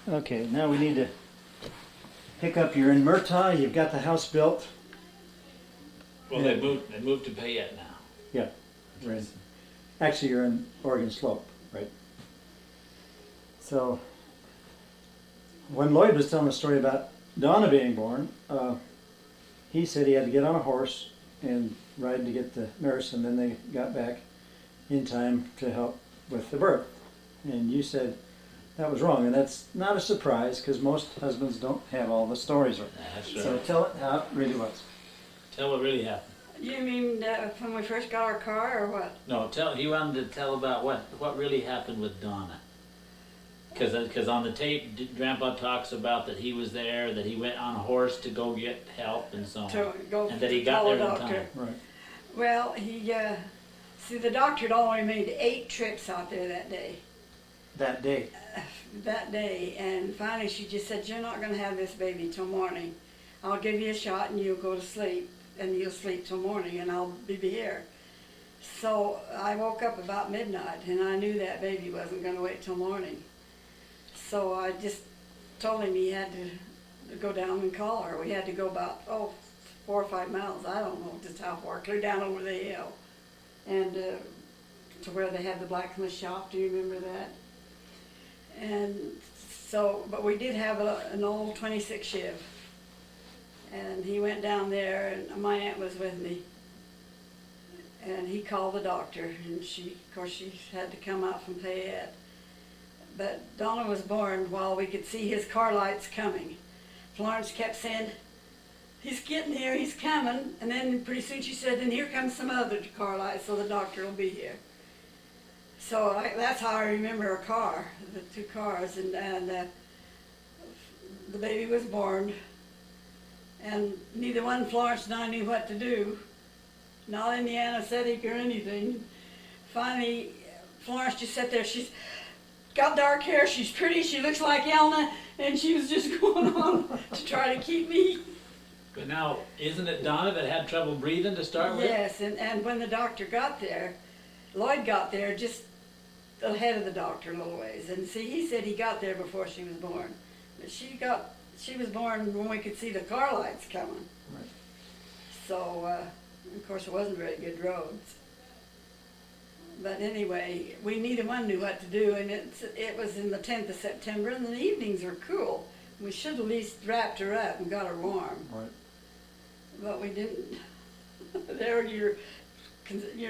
Okay, now we need to pick up. You're in Murtaugh. You've got the house built. Well, they moved to Payette now. Yeah, we're in. Actually, you're in Oregon Slope, right? So, when Lloyd was telling the story about Donna being born, he said he had to get on a horse and ride to get the nurse, and then they got back in time to help with the birth. And you said that was wrong, and that's not a surprise because most husbands don't have all the stories right. That's right. So tell it how it really was. Tell what really happened. You mean when we first got our car, or what? No, he wanted to tell about what really happened with Donna. Because on the tape, Grandpa talks about that he was there, that he went on a horse to go get help and so on. To go And that he to got call there the in doctor. time. Right. Well, see, the doctor had only made 8 trips out there that day. That day. And finally she just said, "You're not going to have this baby till morning. I'll give you a shot and you'll go to sleep, and you'll sleep till morning, and I'll be here." So I woke up about midnight, and I knew that baby wasn't going to wait till morning. So I just told him he had to go down and call her. We had to go about 4 or 5 miles, I don't know just how far, clear down over the hill, and to where they have the blacksmith shop. Do you remember that? And so, but we did have an old 26 Chev, and he went down there, and my aunt was with me, and he called the doctor, and of course she had to come out from Payette. But Donna was born while we could see his car lights coming. Florence kept saying, "He's getting here, he's coming," and then pretty soon she said, "And here comes some other car lights, so the doctor will be here." So that's how I remember our car, the 2 cars, and the baby was born, and neither one, Florence and I, knew what to do, not any anesthetic or anything. Finally, Florence just sat there. She's got dark hair, she's pretty, she looks like Alma, and she was just going on to try to keep me. But now, isn't it Donna that had trouble breathing to start with? Yes, and when the doctor got there, Lloyd got there just ahead of the doctor a little ways. And see, he said he got there before she was born. But she was born when we could see the car lights coming. Right. So, of course, it wasn't very good roads. But anyway, we neither one knew what to do, and it was in the 10th of September, and the evenings were cool. We should at least wrapped her up and got her warm. Right. But we didn't. There you're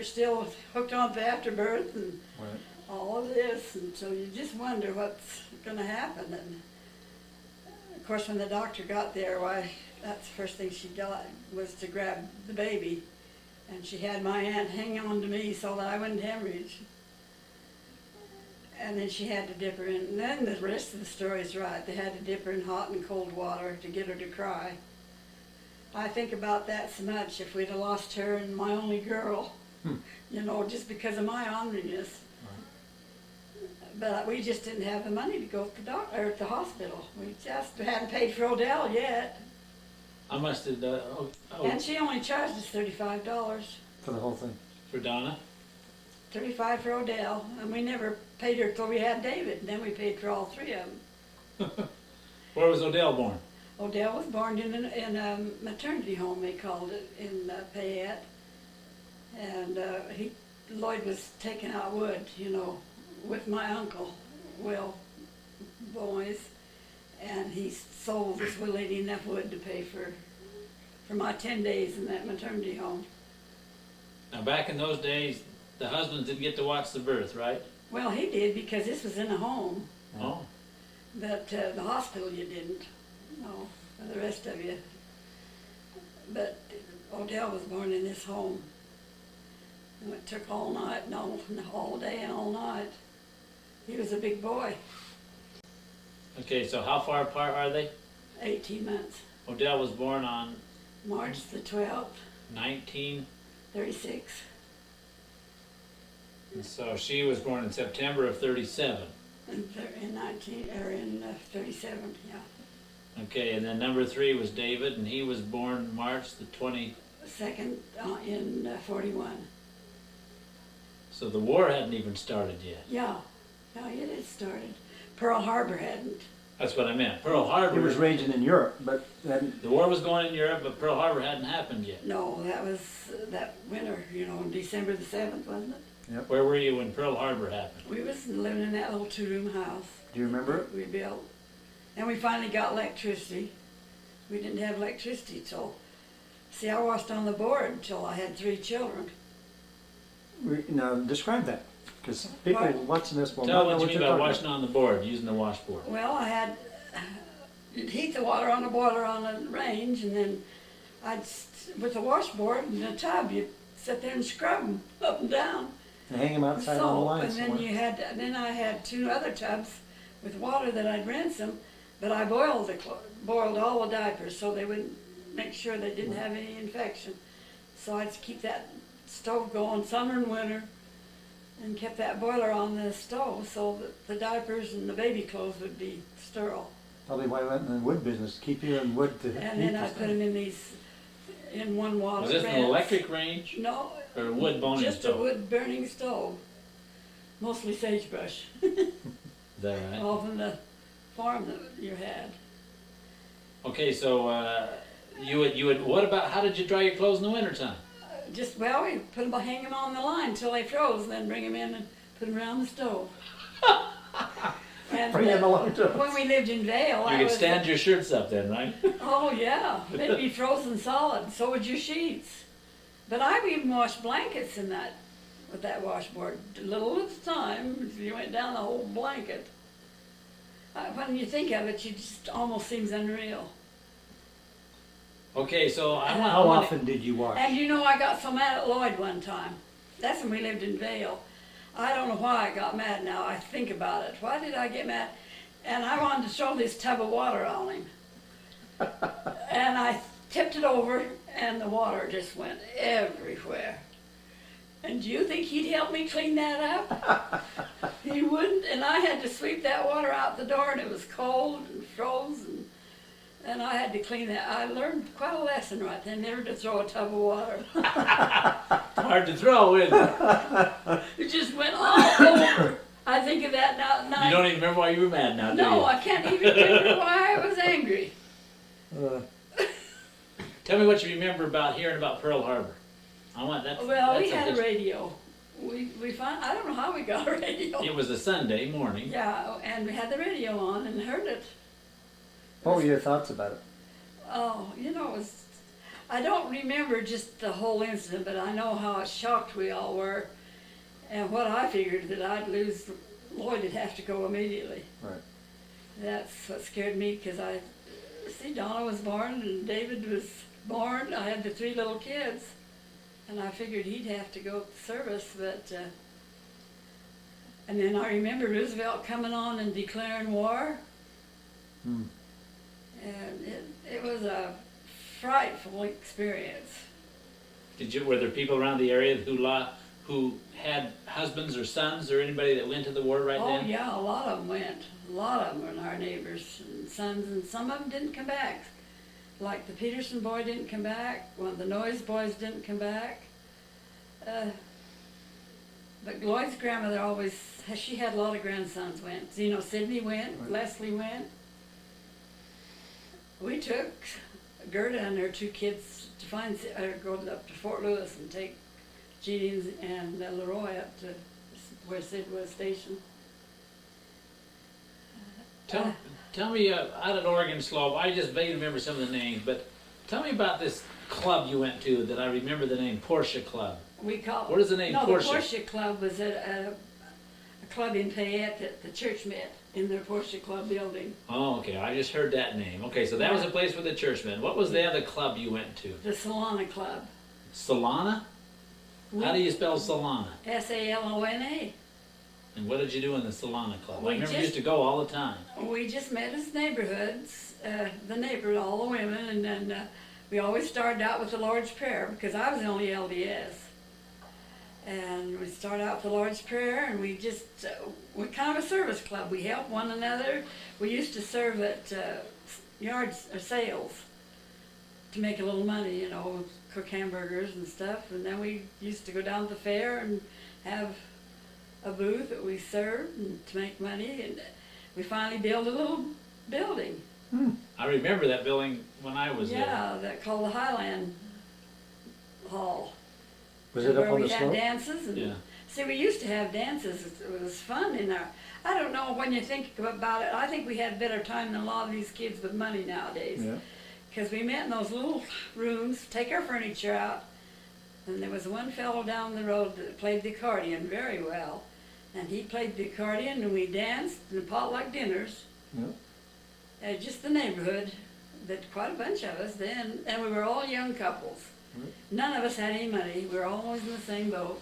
still hooked on to afterbirth and Right. all of this, and so you just wonder what's going to happen. And of course, when the doctor got there, why, that's the first thing she got was to grab the baby. And she had my aunt hang on to me so that I wouldn't hemorrhage. And then she had to dip her in. And then the rest of the story is right. They had to dip her in hot and cold water to get her to cry. I think about that so much. If we'd have lost her and my only girl, just because of my orneriness. Right. But we just didn't have the money to go to the hospital. We just hadn't paid for Odell yet. I must have, And she only charged us $35. For the whole thing. for Donna. $35 for Odell, and we never paid her till we had David, and then we paid for all 3 of them. Where was Odell born? Odell was born in a maternity home, they called it, in Payette. And Lloyd was taking out wood, with my uncle, Will Boys, and he sold this lady enough wood to pay for my 10 days in that maternity home. Now, back in those days, the husbands didn't get to watch the birth, right? Well, he did, because this was in a home. Oh. But the hospital you didn't. No, for the rest of you. But Odell was born in this home. And it took all night, and all day and all night. He was a big boy, Okay, so how far apart are they? 18 months. Odell was born on March the 12th, 19, 36. and so she was born in September of 37. In 37, yeah. Okay, and then number 3 was David, and he was born March the 20. Second in 41. So the war hadn't even started yet. Yeah, it had started. Pearl Harbor hadn't. That's what I meant. Pearl Harbor. It was raging in Europe, but then The war was going in Europe, but Pearl Harbor hadn't happened yet. No, that was that winter, you know, December the 7th, wasn't it? Where were you when Pearl Harbor happened? We was living in that little 2-room house. do you remember it? We built. And we finally got electricity. We didn't have electricity till, see, I washed on the board until I had 3 children. Now describe that, because people Right. watching this will Tell not know what you what mean you're by talking washing on the board, using the washboard. Well, I had, you'd heat the water on the boiler on the range, and then with the washboard and the tub, you'd sit there and scrub them up and down. And hang them outside on the Soap, line and then somewhere. then I had 2 other tubs with water that I'd rinse them, but I boiled all the diapers so they wouldn't, make sure they didn't have any infection. So I'd keep that stove going summer and winter, and kept that boiler on the stove so that the diapers and the baby clothes would be sterile. Probably why I went in the wood business, keep you in wood to And heat then the I stuff. put them in one water Was this an rinse. electric range No, or a wood boning just a stove? wood burning stove, mostly sagebrush, Is that right? all from the farm that you had. Okay, so you would. What about how did you dry your clothes in the wintertime? Just, well, we put them, hang them on the line until they froze, then bring them in and put them around the stove. And Bring them along to when us. we lived in Vale, You I could was, stand your shirts up then, right? oh yeah, they'd be frozen solid, so would your sheets. But I even washed blankets in that, with that washboard, a little at a time, you went down the whole blanket. When you think of it, it just almost seems unreal. Okay, so I want. How often did you wash? And you know, I got so mad at Lloyd one time. That's when we lived in Vale. I don't know why I got mad now. I think about it. Why did I get mad? And I wanted to throw this tub of water on him. And I tipped it over, and the water just went everywhere. And do you think he'd help me clean that up? He wouldn't, and I had to sweep that water out the door, and it was cold and frozen. And I had to clean that. I learned quite a lesson right then, never to throw a tub of water. Hard to throw, isn't it? It just went all over. I think of that now. You don't even remember why you were mad now, do you? No, I can't even remember why I was angry. Tell me what you remember about hearing about Pearl Harbor. I want that. Well, we had a radio. We found, I don't know how we got a radio. It was a Sunday morning. Yeah, and we had the radio on and heard it. What were your thoughts about it? Oh, you know, it was, I don't remember just the whole incident, but I know how shocked we all were. And what I figured that I'd lose, Lloyd would have to go immediately. Right. That's what scared me, because Donna was born and David was born. I had the 3 little kids, and I figured he'd have to go to service, but, and then I remember Roosevelt coming on and declaring war. Hmm. And it was a frightful experience. Were there people around the area who had husbands or sons or anybody that went to the war right Oh then? yeah, a lot of them went. A lot of them were our neighbors and sons, and some of them didn't come back. Like the Peterson boy didn't come back. One of the Noyes boys didn't come back. But Lloyd's grandmother she had a lot of grandsons went. You know, Sidney went, Right. Leslie went. We took Gerda and her 2 kids to go up to Fort Lewis and take Jeannie and Leroy up to where Sid was stationed. Tell me, out at Oregon Slope, I just vaguely remember some of the names, but tell me about this club you went to that I remember the name Porsche Club. We call What is the name No, Porsche? the Porsche Club was at a club in Fayette that the church met in their Porsche Club building. Oh, okay, I just heard that name. Okay, so that was a place where the church met. What was the other club you went to? The Solana Club. Solana? How do you spell Solana? Salona. And what did you do in the Solana Club? I We remember you just- used to go all the time. We just met as neighborhoods, the neighbors, all the women, and then we always started out with the Lord's Prayer, because I was the only LDS. And we started out with the Lord's Prayer, and we're kind of a service club. We help one another. We used to serve at yards or sales to make a little money, you know, cook hamburgers and stuff. And then we used to go down to the fair and have a booth that we served and to make money. And we finally built a little building. I remember that building when I was there. Yeah, that called the Highland Hall. Was it up where on the we had slope? dances and Yeah. see, we used to have dances. It was fun in our. I don't know when you think about it. I think we had better time than a lot of these kids with money nowadays. Yeah. Because we met in those little rooms, take our furniture out, and there was one fellow down the road that played the accordion very well, and he played the accordion, and we danced in potluck dinners. Yeah. Just the neighborhood, that quite a bunch of us then, and we were all young couples. Right. None of us had any money. We were always in the same boat.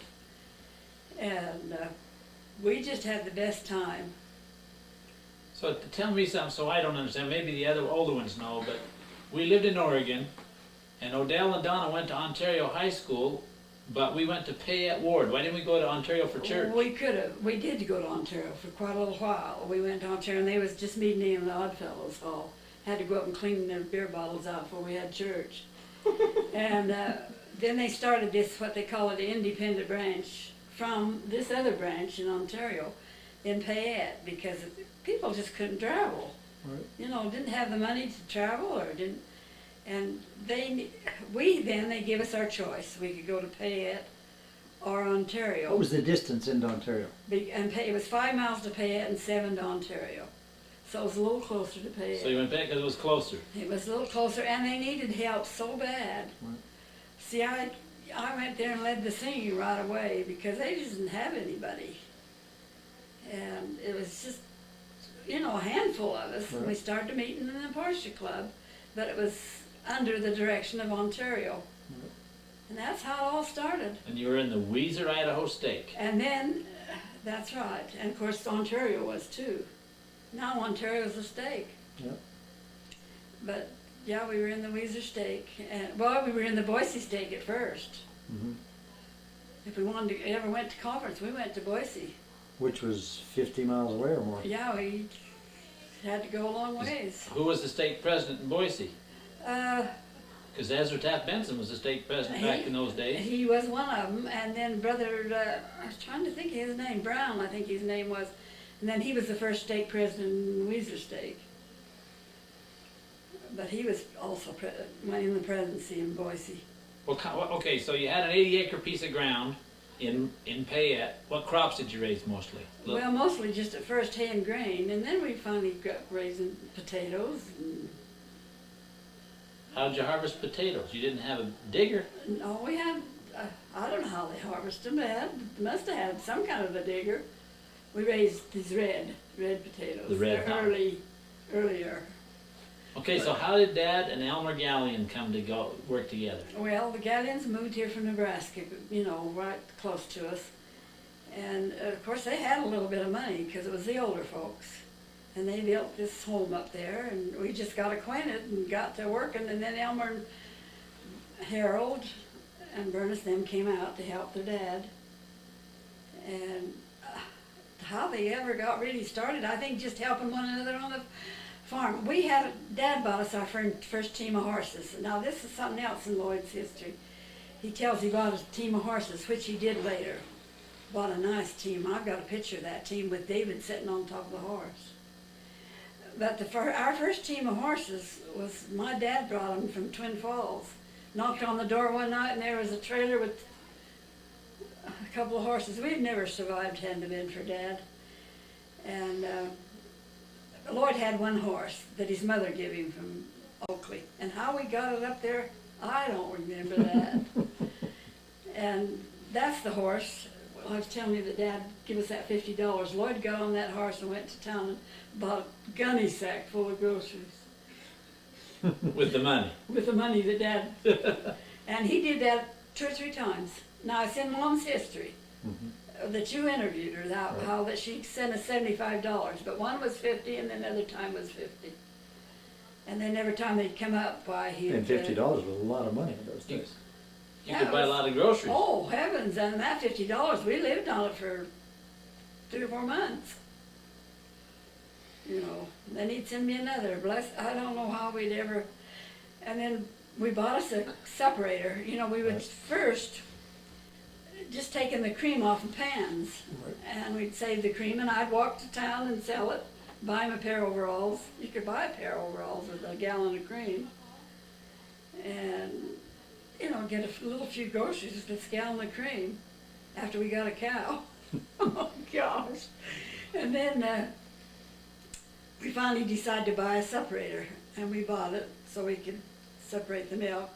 And we just had the best time. So tell me something so I don't understand. Maybe the other older ones know, but we lived in Oregon, and Odell and Donna went to Ontario High School, but we went to Payette Ward. Why didn't we go to Ontario for church? We could have. We did go to Ontario for quite a little while. We went to Ontario, and they was just meeting in the OddFellows Hall. Had to go up and clean their beer bottles out before we had church. And then they started this, what they call it, the independent branch from this other branch in Ontario, in Payette, because people just couldn't travel. Right. You know, didn't have the money to travel or didn't, and they gave us our choice. We could go to Payette or Ontario. What was the distance into Ontario? It was 5 miles to Payette and 7 to Ontario. So it was a little closer to Payette. So you went back because it was closer. It was a little closer, and they needed help so bad. Right. See, I went there and led the singing right away because they just didn't have anybody. And it was just, you know, a handful of us. And we started meeting in the Porsche Club, but it was under the direction of Ontario. Right. And that's how it all started. And you were in the Weiser, Idaho Steak. And then, that's right. And of course, Ontario was too. Now Ontario's a stake. Yeah. But yeah, we were in the Weiser Steak, and well, we were in the Boise Steak at first. Mm-hmm. If we wanted to ever went to conference, we went to Boise. Which was 50 miles away or more. Yeah, we had to go a long ways. Who was the state president in Boise? Uh, Because Ezra Taft Benson was the state president back in those days. He was one of them, and then Brother, I was trying to think of his name, Brown, I think his name was, and then he was the first stake president in Weiser Stake. But he was also in the presidency in Boise. Well, okay, so you had an 80-acre piece of ground in Payette. What crops did you raise mostly? Well, mostly just at first hay and grain, and then we finally got raising potatoes. And How did you harvest potatoes? You didn't have a digger. no, we had, I don't know how they harvested them. They must have had some kind of a digger. We raised these red potatoes. The red They're earlier. Okay, so how did Dad and Alma Galleon come to go work together? Well, the Galleons moved here from Nebraska, you know, right close to us. And of course they had a little bit of money because it was the older folks. And they built this home up there, and we just got acquainted and got to working. And then Elmer and Harold and Bernice them came out to help their dad. And how they ever got really started, I think just helping one another on the farm. Dad bought us our first team of horses. Now this is something else in Lloyd's history. He tells he bought a team of horses, which he did later. Bought a nice team. I've got a picture of that team with David sitting on top of the horse. But our first team of horses was, my dad brought them from Twin Falls. Knocked on the door one night and there was a trailer with a couple of horses. We'd never survived hadn't it been for Dad. And Lloyd had one horse that his mother gave him from Oakley. And how we got it up there, I don't remember that. And that's the horse. I was telling you that Dad gave us that $50. Lloyd got on that horse and went to town and bought a gunny sack full of groceries. With the money? With the money that Dad... And he did that 2 or 3 times. Now, it's in Mom's history that you interviewed her, how that she sent us $75, but one was 50 and then another time was 50. And then every time they'd come up, why he... And $50 was a lot of money in those days. You could buy a lot of groceries. Oh, heavens, and that $50, we lived on it for 3 or 4 months. You know, then he'd send me another. I don't know how we'd ever... And then we bought us a separator. You know, we would first just taking the cream off of pans. Right. And we'd save the cream, and I'd walk to town and sell it buy him a pair of overalls. You could buy a pair of overalls with a gallon of cream. And, you know, get a little few groceries with this gallon of cream after we got a cow. Oh, gosh. And then we finally decided to buy a separator, and we bought it so we could separate the milk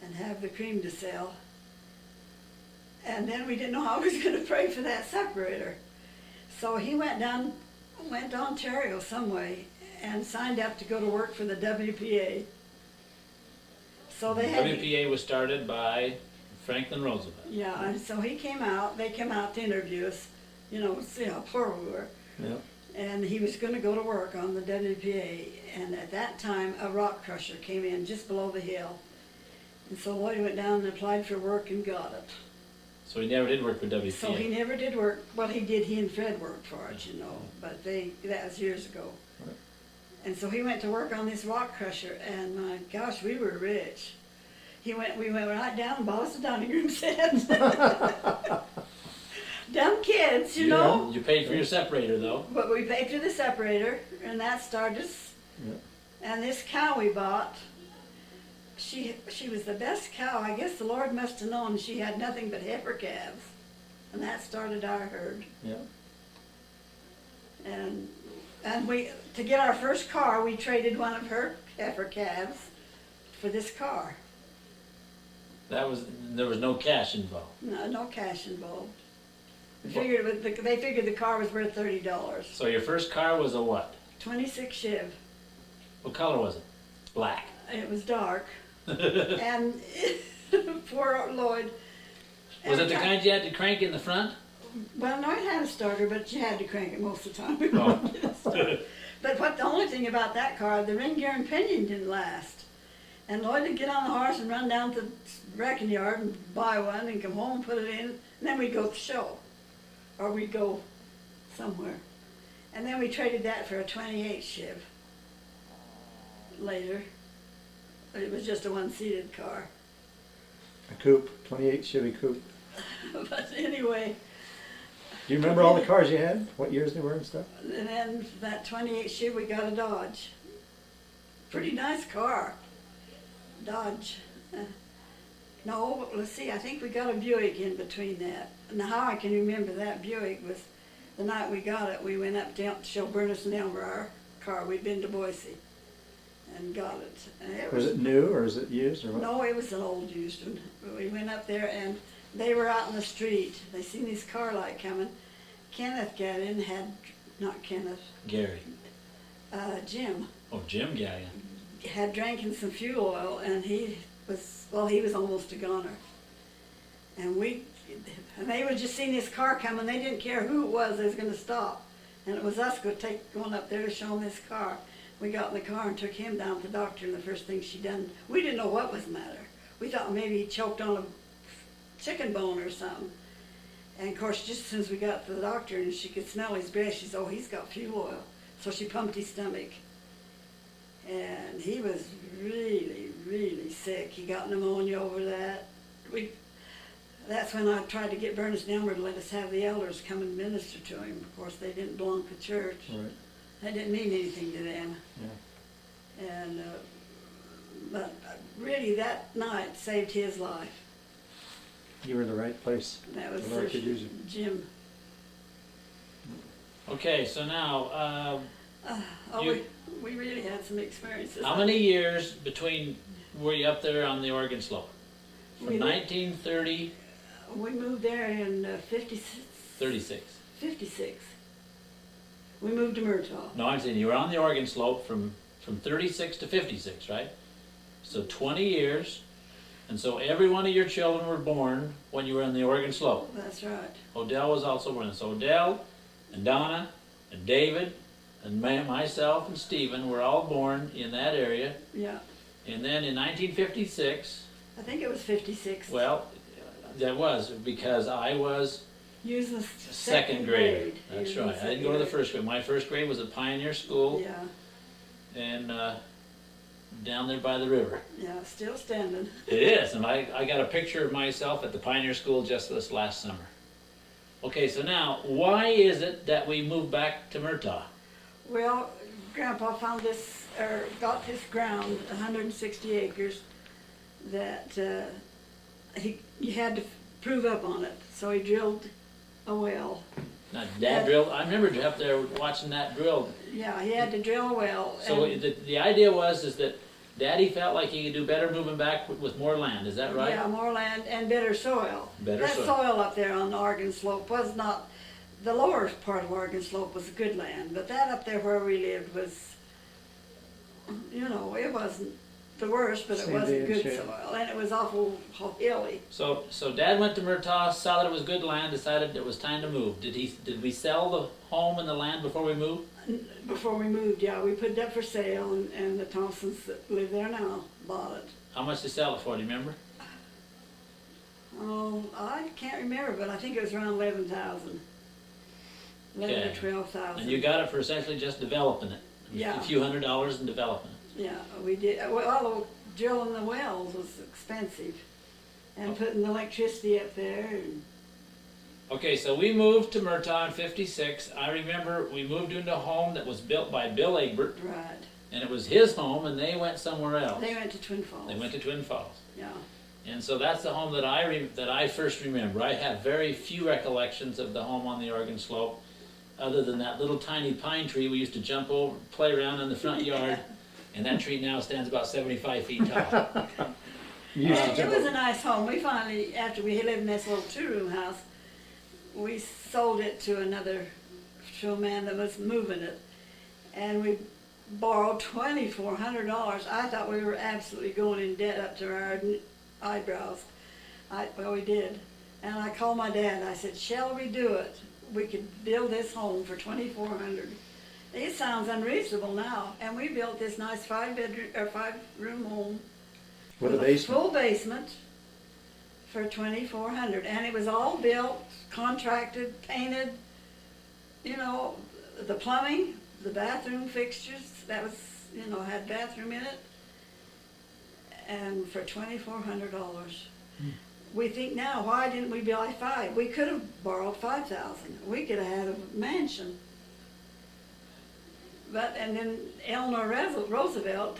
and have the cream to sell. And then we didn't know how we was going to pay for that separator. So he went to Ontario some way and signed up to go to work for the WPA. So they had WPA was started by Franklin Roosevelt. yeah, and so they came out to interview us, you know, see how poor we were. Yeah. And he was going to go to work on the WPA, and at that time a rock crusher came in just below the hill. And so Lloyd went down and applied for work and got it. So he never did work for WPA. So he never did work, well he did, he and Fred worked for it, you know, but that was years ago. Right. And so he went to work on this rock crusher, and my gosh, we were rich. We went right down and bought us a dining room set. Dumb kids, you know. You paid for your separator though. But we paid for the separator, and that started us. Yeah. And this cow we bought, she was the best cow. I guess the Lord must have known she had nothing but heifer calves. And that started our herd. Yeah. And we, to get our first car, we traded one of her heifer calves for this car. There was no cash involved. No cash involved. They figured the car was worth $30. So your first car was a what? 26 Chev. What color was it? Black. It was dark. And poor Lloyd. Was it the kind you had to crank in the front? Well, no, it had a starter, but you had to crank it most of the time. Oh. But the only thing about that car, the ring gear and pinion didn't last. And Lloyd would get on the horse and run down to the wrecking yard and buy one and come home and put it in, and then we'd go to the show. Or we'd go somewhere. And then we traded that for a 28 Chev later. It was just a one-seated car. A coupe, 28 Chevy coupe. But anyway, Do you remember all the cars you had? What years they were and stuff? and then that 28 Chev, we got a Dodge. Pretty nice car. Dodge. No, let's see, I think we got a Buick in between that. Now, how I can remember that Buick was the night we got it, we went up to show Bernice and Elmer our car. We'd been to Boise and got it. And it Was it new or is it used or what? No, it was an old used one. We went up there and they were out in the street. They seen this car light coming. Kenneth Galleon had, not Kenneth, Gary. Jim Oh, Jim Galleon. had drank in some fuel oil, and he was almost a goner. And they were just seeing this car coming. They didn't care who it was going to stop. And it was us going up there to show him this car. We got in the car and took him down to the doctor, and the first thing she done, we didn't know what was the matter. We thought maybe he choked on a chicken bone or something. And of course, just as soon as we got to the doctor and she could smell his breath, she said, oh, he's got fuel oil. So she pumped his stomach. And he was really, really sick. He got pneumonia over that. That's when I tried to get Bernice and Elmer to let us have the elders come and minister to him. Of course, they didn't belong to church. Right. That didn't mean anything to them. Yeah. And but really, that night saved his life. You were in the right place. That was The Lord could use you. Jim. Okay, so now, We really had some experiences. how many years between were you up there on the Oregon slope? From We- 1930, We moved there in 56. 36. We moved to Murtaugh. No, I'm saying you were on the Oregon slope from 36 to 56, right? So 20 years, and so every one of your children were born when you were on the Oregon slope. That's right. Odell was also born. So Odell and Donna and David and myself and Stephen were all born in that area. Yeah. And then in 1956, I think it was 56. well, that was because I was You was the second grader. You That's was in right. I didn't go to the first grade. My first grade was at Pioneer School Yeah, and down there by the river. yeah, still standing. It is, and I got a picture of myself at the Pioneer School just this last summer. Okay, so now, why is it that we moved back to Murtaugh? Well, Grandpa found this, or got this ground, 160 acres, that he had to prove up on it. So he drilled a well. Now, Dad drilled, I remember up there watching that drill. Yeah, he had to drill a well. So and- the idea was is that Daddy felt like he could do better moving back with more land, is that right? Yeah, more land and better soil. Better that soil. soil up there on the Oregon Slope was not, the lower part of Oregon Slope was good land, but that up there where we lived was, you know, it wasn't the worst, but it Sandy wasn't and good shale. soil, and it was awful hilly. So Dad went to Murtaugh, saw that it was good land, decided it was time to move. Did we sell the home and the land before we moved? Before we moved, yeah, we put it up for sale, and the Thompsons that live there now bought it. How much did they sell it for, do you remember? Oh, I can't remember, but I think it was around 11,000. 11 or Okay. 12,000. And you got it for essentially just developing it? Yeah. A few $100s in developing it? Yeah, we did. Well, although drilling the wells was expensive, and putting the electricity up there. And Okay, so we moved to Murtaugh in '56. I remember we moved into a home that was built by Bill Egbert, right, and it was his home, and they went somewhere else. they went to Twin Falls. They went to Twin Falls. Yeah, And so that's the home that I first remember. I have very few recollections of the home on the Oregon Slope, other than that little tiny pine tree we used to jump over, play around in the front yard, and that tree now stands about 75 feet tall. You used to it jump was over. a nice home. We finally, after we lived in this little two-room house, we sold it to a man that was moving it, and we borrowed $2,400. I thought we were absolutely going in debt up to our eyebrows. Well, we did. And I called my dad. I said, "Shall we do it? We could build this home for $2,400." It sounds unreasonable now. And we built this nice five-room home With a basement. full basement for $2,400, and it was all built, contracted, painted. You know, the plumbing, the bathroom fixtures. That was, you know, had bathroom in it, and for $2,400. We think now, why didn't we buy five? We could have borrowed $5,000. We could have had a mansion. But, and then Eleanor Roosevelt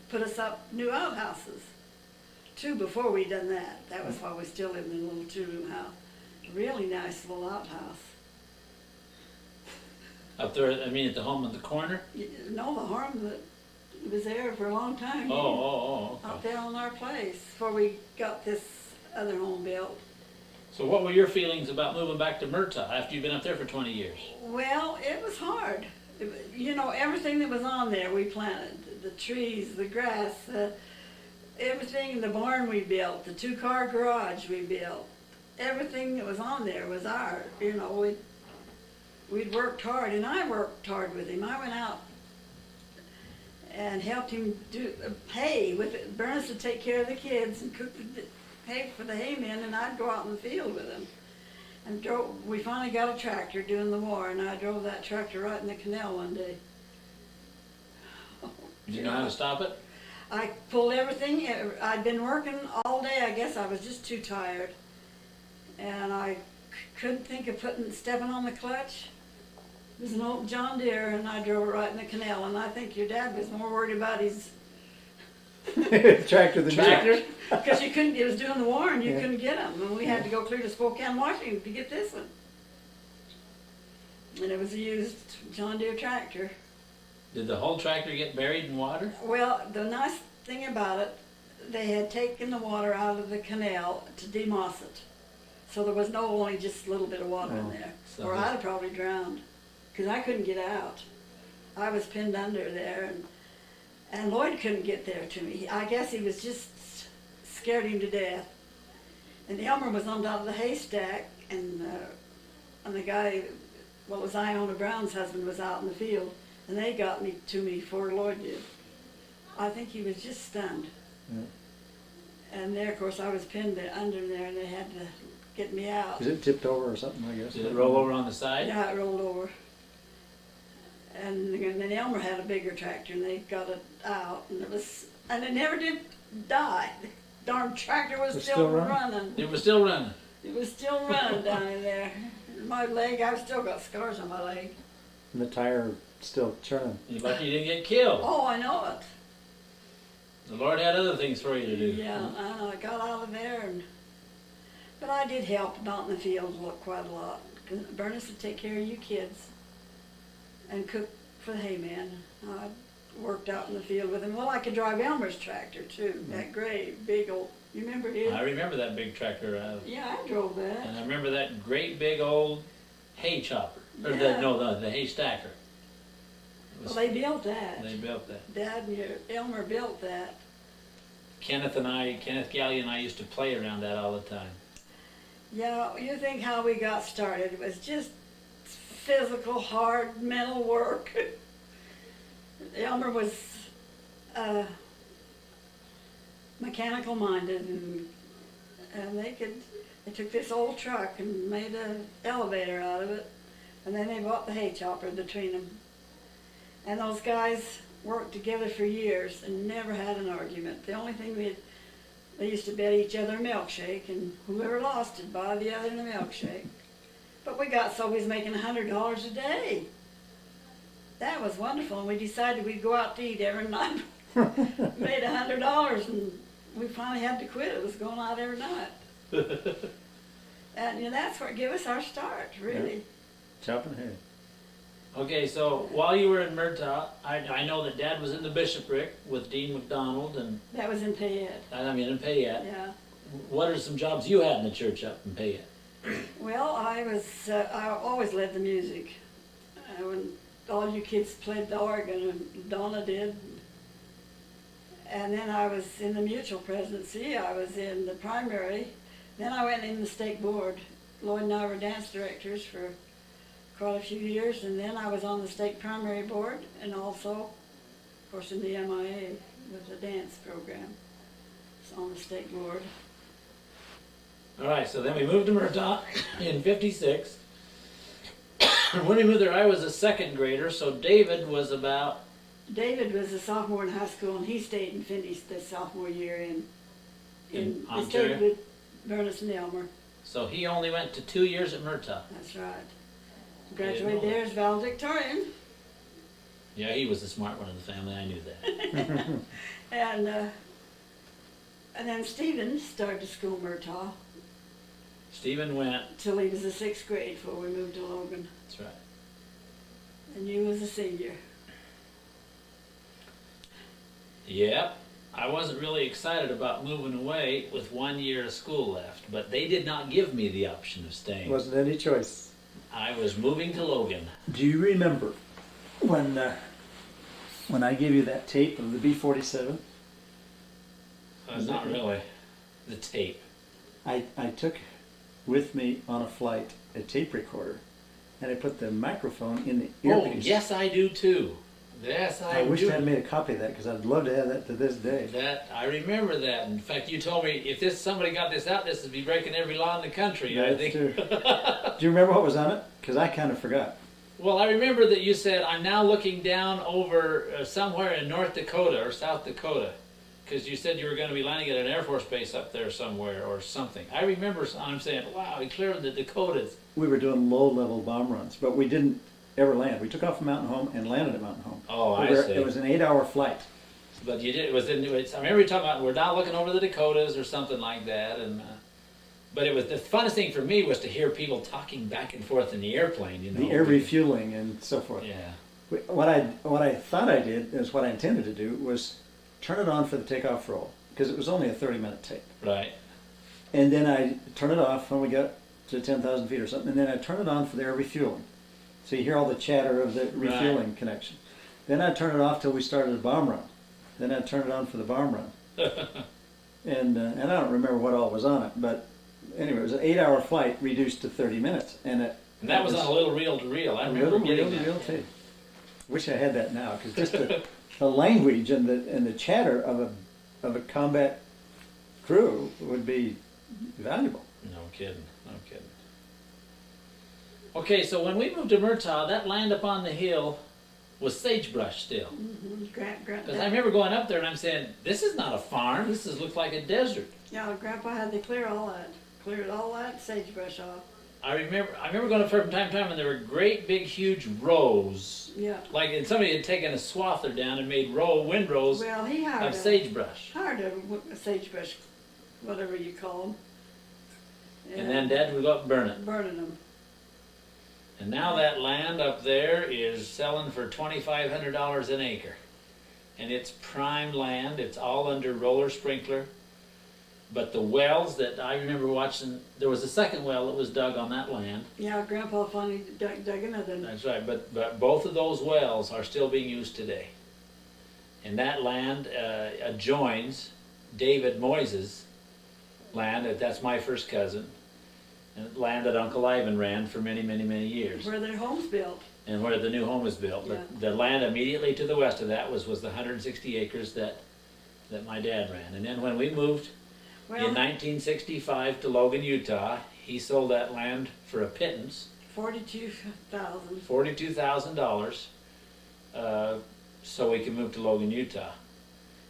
put us up new outhouses. Two before we done that. That was why we still lived in a little two-room house. Really nice little outhouse. Up there, I mean, at the home in the corner? You know, the harm that was there for a long time. Oh, Out okay. there on our place before we got this other home built. So what were your feelings about moving back to Murtaugh after you've been up there for 20 years? Well, it was hard. You know, everything that was on there we planted. The trees, the grass, everything, the barn we built, the two-car garage we built. Everything that was on there was ours. You know, we'd worked hard, and I worked hard with him. I went out and helped him do hay with it. Bernice would take care of the kids and cook the hay for the hay men, and I'd go out in the field with him. And we finally got a tractor during the war, and I drove that tractor right in the canal one day. Did you know how to stop it? I pulled everything. I'd been working all day. I guess I was just too tired. And I couldn't think of stepping on the clutch. It was an old John Deere, and I drove it right in the canal. And I think your dad was more worried about his Tractor than Tractor? because you couldn't. It was doing the war, and you Yeah. couldn't get them. And we had to go clear to Spokane, Washington, to get this one. And it was a used John Deere tractor. Did the whole tractor get buried in water? Well, the nice thing about it, they had taken the water out of the canal to demoss it. So there was only just a little bit of water in Oh. there. So Or this- I'd have probably drowned, because I couldn't get out. I was pinned under there, and Lloyd couldn't get there to me. I guess he was just scared him to death. And Elmer was on top of the haystack, and the guy, what was Iona Brown's husband, was out in the field, and they got me to me before Lloyd did. I think he was just stunned. Yeah. And there, of course, I was pinned under there, and they had to get me out. Is it tipped over or something, I guess? Did it roll over on the side? Yeah, it rolled over. And then Elmer had a bigger tractor, and they got it out, and it never did die. The darn tractor was It's still still running? running. It was still running. It was still running down in there. My leg, I've still got scars on my leg. And the tire still churning. You're lucky you didn't get killed. Oh, I know it. The Lord had other things for you to do. Yeah, I got out of there, but I did help out in the field quite a lot. Bernice would take care of you kids and cook for the hayman. I worked out in the field with him. Well, I could drive Elmer's tractor too, that gray, big old, you remember it? I remember that big tractor. Yeah, I drove that. And I remember that great big old hay chopper. Or Yeah. the hay stacker. Well, they built that. They built that. Dad and Elmer built that. Kenneth Galleon and I used to play around that all the time. Yeah, you think how we got started. It was just physical, hard, mental work. Elmer was mechanical minded, and they took this old truck and made an elevator out of it, and then they bought the hay chopper between them. And those guys worked together for years and never had an argument. The only thing they used to bet each other a milkshake, and whoever lost would buy the other a milkshake. But we got so we was making $100 a day. That was wonderful, and we decided we'd go out to eat every night. Made $100, and we finally had to quit. It was going out every night. And that's what gave us our start, really. Yeah. Chopping hay. Okay, so while you were in Murtaugh, I know that Dad was in the bishopric with Dean McDonald and That was in Payette. in Payette. Yeah. What are some jobs you had in the church up in Payette? Well, I always led the music. When all you kids played the organ, and Donna did. And then I was in the mutual presidency. I was in the primary. Then I went in the stake board. Lloyd and I were dance directors for quite a few years, and then I was on the stake primary board, and also, of course, in the MIA with the dance program. So on the stake board. All right, so then we moved to Murtaugh in '56. When we moved there, I was a second grader, so David was about... David was a sophomore in high school, and he stayed and finished the sophomore year in In he Ontario? stayed with Bernice and Elmer. So he only went to 2 years at Murtaugh. That's right. I didn't Graduated know there as valedictorian. Yeah, he was the smart one of the family, I knew that. And then Stephen started to school Murtaugh Stephen went, till he was the 6th grade before we moved to Logan. that's right. And you was a senior. Yep, I wasn't really excited about moving away with 1 year of school left, but they did not give me the option of staying. Wasn't any choice. I was moving to Logan. Do you remember when I gave you that tape of the B-47? Not really. The tape. I took with me on a flight a tape recorder, and I put the microphone in the Oh, earpiece. yes, I do too. Yes, I I wish do. I had made a copy of that, because I'd love to have that to this day. That I remember that. In fact, you told me if somebody got this out, this would be breaking every law in the country. I That's think. true. Do you remember what was on it? Because I kind of forgot. Well, I remember that you said, "I'm now looking down over somewhere in North Dakota or South Dakota," because you said you were going to be landing at an Air Force base up there somewhere or something. I remember I'm saying, "Wow, he cleared the Dakotas." We were doing low-level bomb runs, but we didn't ever land. We took off from Mountain Home and landed at Mountain Home. Oh, I see. It was an 8-hour flight. But you did. It was. I remember you talking about we're now looking over the Dakotas or something like that, and. But it was the funnest thing for me was to hear people talking back and forth in the airplane. You know, The air refueling and so forth. Yeah. What I thought I did, is what I intended to do, was turn it on for the takeoff roll, because it was only a 30-minute tape. Right. And then I turn it off when we got to 10,000 feet or something, and then I turn it on for the air refueling. So you hear all the chatter of the refueling connection. Then I turn it off till we started a bomb run. Then I turn it on for the bomb run. And I don't remember what all was on it, but anyway, it was an 8-hour flight reduced to 30 minutes. And that was on a little reel-to-reel. I remember getting that. Reel tape. Wish I had that now, because just the language and the chatter of a combat crew would be valuable. No kidding. No kidding. Okay, so when we moved to Murtaugh, that land up on the hill was sagebrush still. Because I remember going up there and I'm saying, "This is not a farm. This looks like a desert." Yeah, Grandpa had to clear all that sagebrush off. I remember going up there from time to time, and there were great big huge rows. Yeah. Like, and somebody had taken a swather down and made windrows Well, he hired of sagebrush. a sagebrush, whatever you call them. And then Dad would go up and burn it. Burning them. And now that land up there is selling for $2,500 an acre. And it's prime land. It's all under roller sprinkler. But the wells that I remember watching, there was a second well that was dug on that land. Yeah, Grandpa finally dug another. That's right, but both of those wells are still being used today. And that land adjoins David Moyes' land. That's my first cousin. And land that Uncle Ivan ran for many, many, many years. Where their home's built. And where the new home was built. Yeah. The land immediately to the west of that was the 160 acres that my dad ran. And then when we moved in 1965 to Logan, Utah, he sold that land for a pittance. $42,000. $42,000, so we could move to Logan, Utah.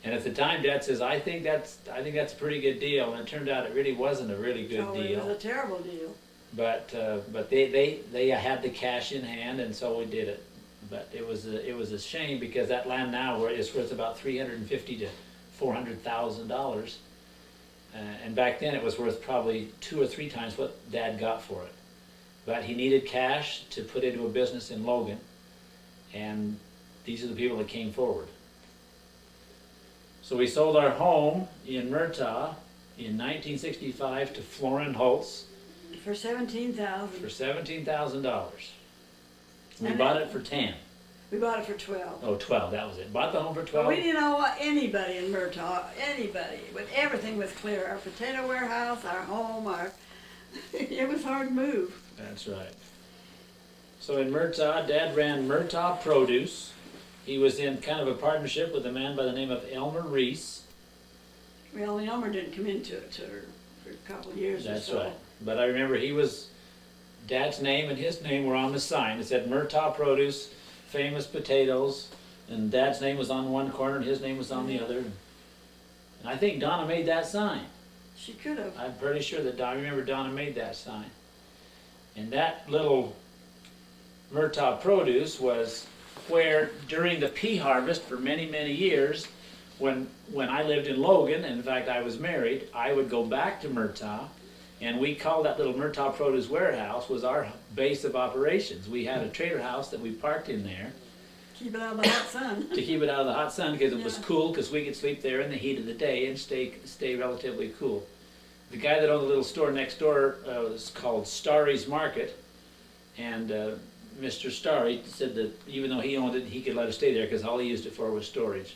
And at the time, Dad says, I think that's a pretty good deal. And it turned out it really wasn't a really good deal. It was a terrible deal. But they had the cash in hand, and so we did it. But it was a shame because that land now is worth about $350,000 to $400,000. And back then it was worth probably 2 or 3 times what Dad got for it. But he needed cash to put into a business in Logan, and these are the people that came forward. So we sold our home in Murtaugh in 1965 to Florin Holtz For $17,000. for $17,000. We bought it for 10. We bought it for 12. Oh, 12, that was it. Bought the home for 12. But we didn't know anybody in Murtaugh, anybody. But everything was clear. Our potato warehouse, our home, it was hard to move. That's right. So in Murtaugh, Dad ran Murtaugh Produce. He was in kind of a partnership with a man by the name of Elmer Reese. Well, Elmer didn't come into it for a couple of years That's or so. right. But I remember Dad's name and his name were on the sign. It said Murtaugh Produce, famous potatoes, and Dad's name was on one corner and his name was on the other. And I think Donna made that sign. She could have. I'm pretty sure that I remember Donna made that sign. And that little Murtaugh Produce was where during the pea harvest for many, many years, when I lived in Logan, and in fact I was married, I would go back to Murtaugh, and we called that little Murtaugh Produce warehouse was our base of operations. We had a trailer house that we parked in there. Keep it out of the hot sun. To keep it out of the hot sun because it was Yeah. cool, because we could sleep there in the heat of the day and stay relatively cool. The guy that owned the little store next door was called Starry's Market, and Mr. Starry said that even though he owned it, he could let us stay there because all he used it for was storage.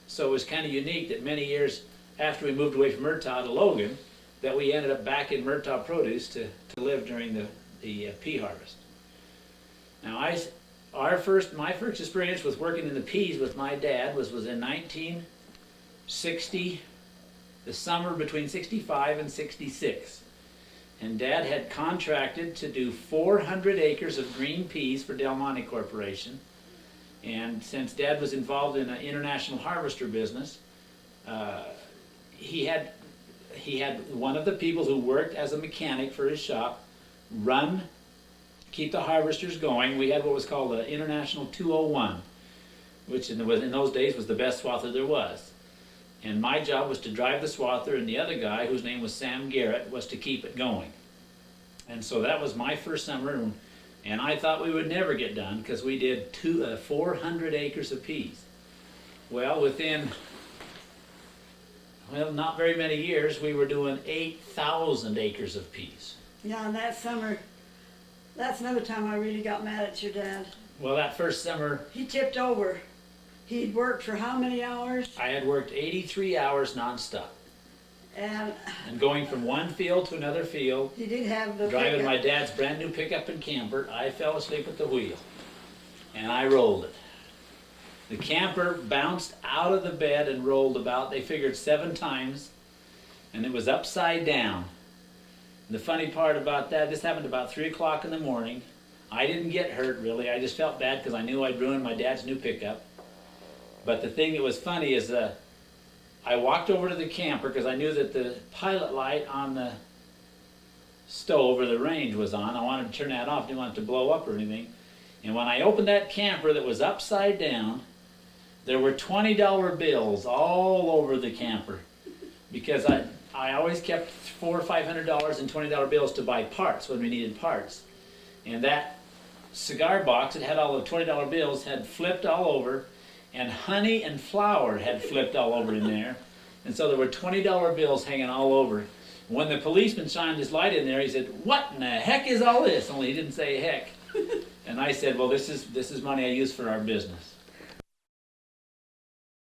So it was kind of unique that many years after we moved away from Murtaugh to Logan, that we ended up back in Murtaugh Produce to live during the pea harvest. Now my first experience with working in the peas with my dad was in 1960, the summer between 65 and 66. And Dad had contracted to do 400 acres of green peas for Del Monte Corporation. And since Dad was involved in an international harvester business, he had one of the people who worked as a mechanic for his shop keep the harvesters going. We had what was called the International 201, which in those days was the best swather there was. And my job was to drive the swather, and the other guy, whose name was Sam Garrett, was to keep it going. And so that was my first summer, and I thought we would never get done because we did 400 acres of peas. Well, within not very many years, we were doing 8,000 acres of peas. Yeah, and that summer, that's another time I really got mad at your dad. Well, that first summer, He tipped over. He'd worked for how many hours? I had worked 83 hours nonstop. And And going from one field to another field, he did have the driving pickup. my dad's brand new pickup and camper, I fell asleep at the wheel. And I rolled it. The camper bounced out of the bed and rolled about, they figured 7 times, and it was upside down. And the funny part about that, this happened about 3 o'clock in the morning. I didn't get hurt really, I just felt bad because I knew I'd ruined my dad's new pickup. But the thing that was funny is I walked over to the camper because I knew that the pilot light on the stove or the range was on. I wanted to turn that off, didn't want it to blow up or anything. And when I opened that camper that was upside down, there were $20 bills all over the camper. Because I always kept $400 or $500 and $20 bills to buy parts when we needed parts. And that cigar box that had all the $20 bills had flipped all over, and honey and flour had flipped all over in there. And so there were $20 bills hanging all over. When the policeman shined his light in there, he said, "What in the heck is all this?" Only he didn't say heck. And I said, "Well, this is money I use for our business."